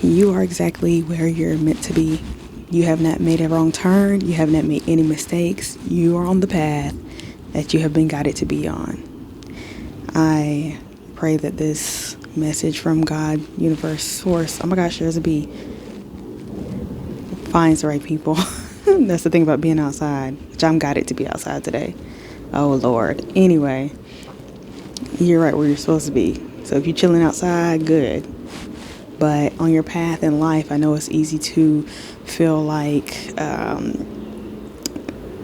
You are exactly where you're meant to be. You have not made a wrong turn. You have not made any mistakes. You are on the path that you have been guided to be on. I pray that this message from God, universe, source, oh my gosh, there's a bee, finds the right people. That's the thing about being outside, which I'm guided to be outside today. Oh Lord. Anyway, you're right where you're supposed to be. So if you're chilling outside, good. But on your path in life, I know it's easy to feel like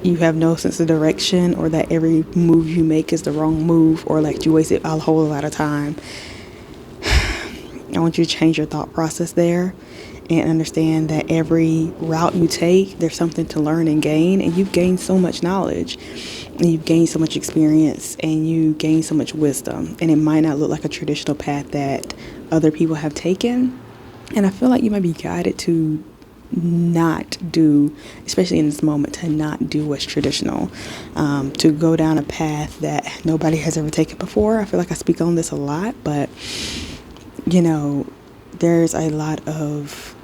you have no sense of direction, or that every move you make is the wrong move, or like you wasted a whole lot of time. I want you to change your thought process there and understand that every route you take, there's something to learn and gain, and you've gained so much knowledge, and you've gained so much experience, and you gain so much wisdom, and it might not look like a traditional path that other people have taken. And I feel like you might be guided to not do, especially in this moment, to not do what's traditional, to go down a path that nobody has ever taken before. I feel like I speak on this a lot, but you know, there's a lot of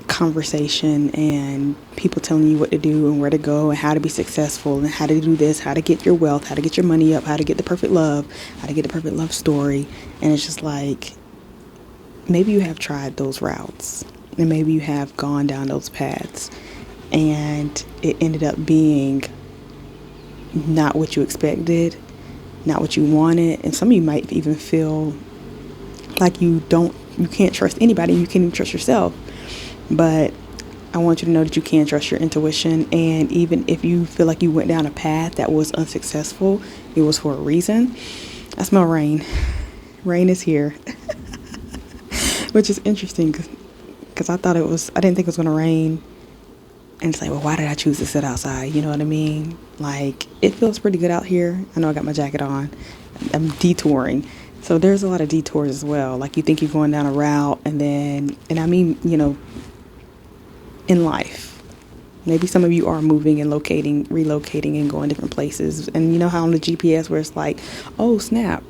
conversation and people telling you what to do and where to go and how to be successful and how to do this, how to get your wealth, how to get your money up, how to get the perfect love, how to get the perfect love story. And it's just like, maybe you have tried those routes, and maybe you have gone down those paths, and it ended up being not what you expected, not what you wanted. And some of you might even feel like you can't trust anybody, you can't even trust yourself. But I want you to know that you can trust your intuition. And even if you feel like you went down a path that was unsuccessful, it was for a reason. I smell rain. Rain is here. Which is interesting because I didn't think it was going to rain. And it's like, well, why did I choose to sit outside? You know what I mean? Like, it feels pretty good out here. I know I got my jacket on. I'm detouring. So there's a lot of detours as well. Like, you think you're going down a route, and I mean, you know, in life, maybe some of you are moving and relocating and going different places. And you know how on the GPS where it's like, oh snap,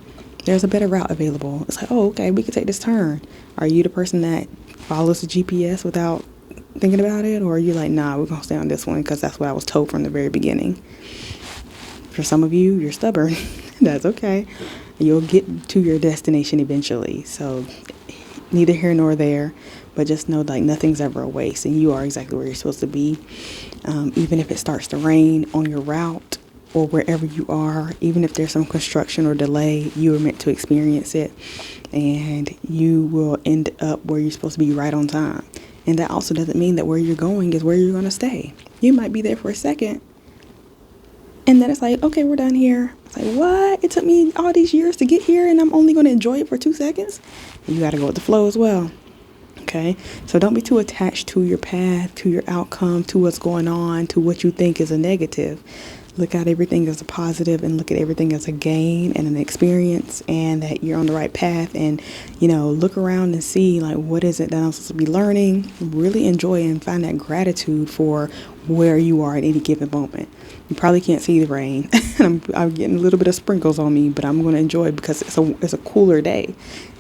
there's a better route available. It's like, oh, okay, we could take this turn. Are you the person that follows the GPS without thinking about it? Or are you like, nah, we're going to stay on this one because that's what I was told from the very beginning? For some of you, you're stubborn. That's okay. You'll get to your destination eventually. So neither here nor there, but just know like nothing's ever a waste, and you are exactly where you're supposed to be. Even if it starts to rain on your route or wherever you are, even if there's some construction or delay, you are meant to experience it, and you will end up where you're supposed to be right on time. And that also doesn't mean that where you're going is where you're going to stay. You might be there for a second, and then it's like, okay, we're done here. It's like, what? It took me all these years to get here, and I'm only going to enjoy it for 2 seconds? And you got to go with the flow as well. Okay? So don't be too attached to your path, to your outcome, to what's going on, to what you think is a negative. Look at everything as a positive, and look at everything as a gain and an experience, and that you're on the right path. And, you know, look around and see, like, what is it that I'm supposed to be learning? Really enjoy and find that gratitude for where you are at any given moment. You probably can't see the rain. I'm getting a little bit of sprinkles on me, but I'm going to enjoy it because it's a cooler day.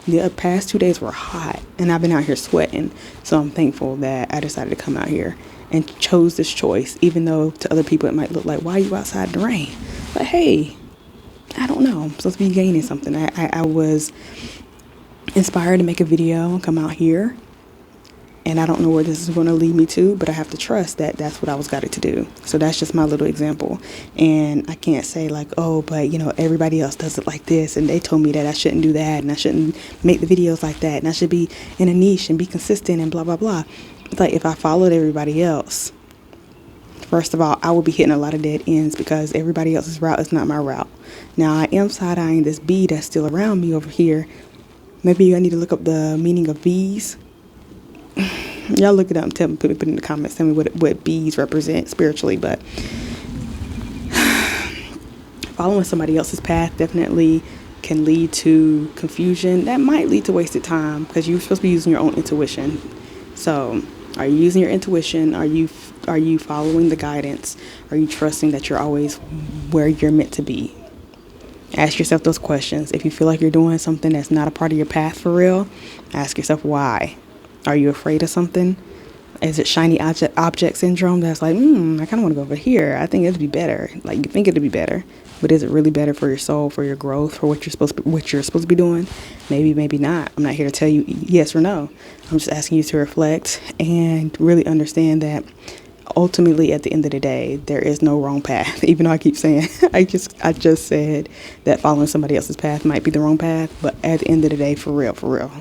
The past 2 days were hot, and I've been out here sweating. So I'm thankful that I decided to come out here and chose this choice, even though to other people it might look like, why are you outside in the rain? But hey, I don't know. I'm supposed to be gaining something. I was inspired to make a video and come out here. And I don't know where this is going to lead me to, but I have to trust that that's what I was guided to do. So that's just my little example. And I can't say like, oh, but you know, everybody else does it like this, and they told me that I shouldn't do that, and I shouldn't make the videos like that, and I should be in a niche and be consistent and blah, blah, blah. It's like, if I followed everybody else, first of all, I would be hitting a lot of dead ends because everybody else's route is not my route. Now, I am side-eyeing this bee that's still around me over here. Maybe I need to look up the meaning of bees. Y'all look it up and tell me, put it in the comments, tell me what bees represent spiritually. But following somebody else's path definitely can lead to confusion. That might lead to wasted time because you're supposed to be using your own intuition. So are you using your intuition? Are you following the guidance? Are you trusting that you're always where you're meant to be? Ask yourself those questions. If you feel like you're doing something that's not a part of your path for real, ask yourself why. Are you afraid of something? Is it shiny object syndrome that's like, I kind of want to go over here. I think it'd be better. Like, you think it'd be better, but is it really better for your soul, for your growth, for what you're supposed to be doing? Maybe, maybe not. I'm not here to tell you yes or no. I'm just asking you to reflect and really understand that ultimately, at the end of the day, there is no wrong path. Even though I keep saying, I just said that following somebody else's path might be the wrong path, but at the end of the day, for real,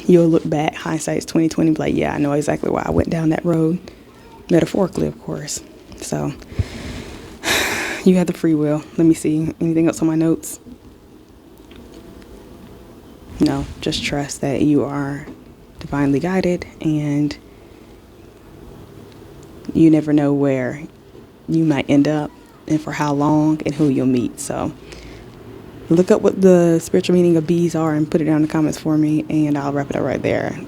you'll look back, hindsight's 2020, be like, yeah, I know exactly why I went down that road. Metaphorically, of course. So, you have the free will. Let me see. Anything else on my notes? No, just trust that you are divinely guided, and you never know where you might end up and for how long and who you'll meet. So, look up what the spiritual meaning of bees are and put it down in the comments for me, and I'll wrap it up right there.